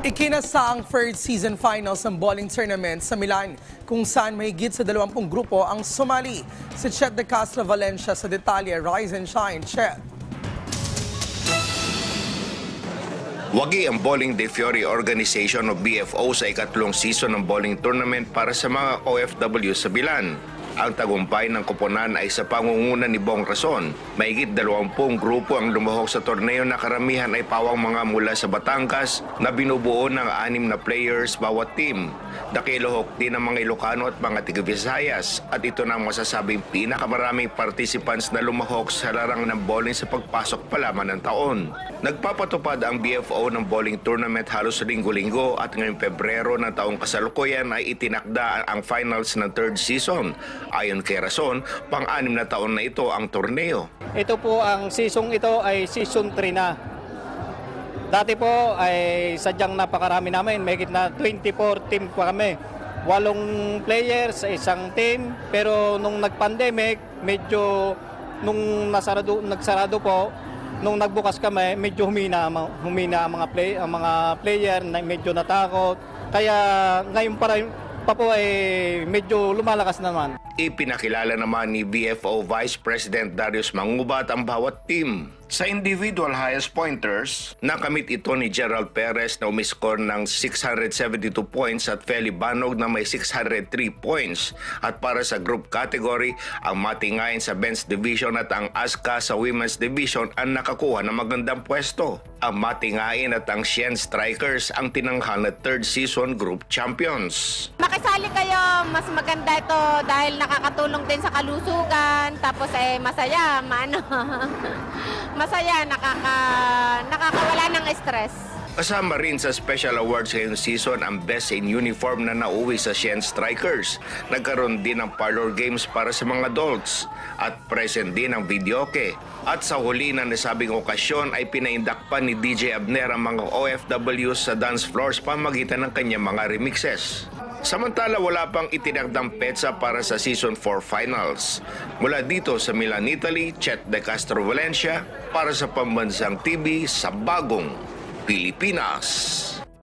Ikinasa ang third season finals ng bowling tournament sa Milan kung saan mahigit sa 20 grupo ang sumali. Si Chet de Castro Valencia sa detalye. Rise and shine, Chet. Wagi ang Bowling de Fiore Organization o BFO sa ikatlong season ng bowling tournament para sa mga OFW sa Milan. Ang tagumpay ng koponan ay sa pangunguna ni Bong Rason. Mahigit 20 grupo ang lumahok sa torneo na karamihan ay pawang mga mula sa Batangas na binubuo ng 6 na players bawat team. Dakilohok din ang mga Ilocano at mga taga-Visayas at ito na ang masasabing pinakamaraming participants na lumahok sa larang ng bowling sa pagpasok pa lamang ng taon. Nagpapatupad ang BFO ng bowling tournament halos linggo-linggo at ngayong Pebrero ng taong kasalukuyan ay itinakda ang finals ng third season. Ayon kay Rason, pang-6 na taon na ito ang torneo. Ito po ang season ito ay season 3 na. Dati po ay sadyang napakarami namin, mahigit na 24 team pa kami. 8 players sa isang team, pero nung nag-pandemic, medyo nung nagsarado po, nung nagbukas kami, medyo humina ang mga player na medyo natakot. Kaya ngayon pa po ay medyo lumalakas naman. Ipinakilala naman ni BFO Vice President Darius Mangubat ang bawat team. Sa individual highest pointers, nakamit ito ni Gerald Perez na umiscore ng 672 points at Feli Banog na may 603 points. At para sa group category, ang Matingayin sa Men's Division at ang Aska sa Women's Division ang nakakuha ng magandang pwesto. Ang Matingayin at ang Sien Strikers ang tinanghal na third season group champions. Makisali kayo, mas maganda ito dahil nakakatulong din sa kalusugan, tapos masaya, masaya, nakakawala ng stress. Kasama rin sa special awards ngayong season ang Best in Uniform na nauwi sa Sien Strikers. Nagkaroon din ng parlor games para sa mga adults at present din ang videoke. At sa huli na nasabing okasyon ay pinaindak pa ni DJ Abner ang mga OFWs sa dance floors pamagitan ng kanyang mga remixes. Samantala wala pang itinakdang petsa para sa Season 4 Finals. Mula dito sa Milan, Italy, Chet de Castro Valencia para sa Pambansang TV sa Bagong Pilipinas.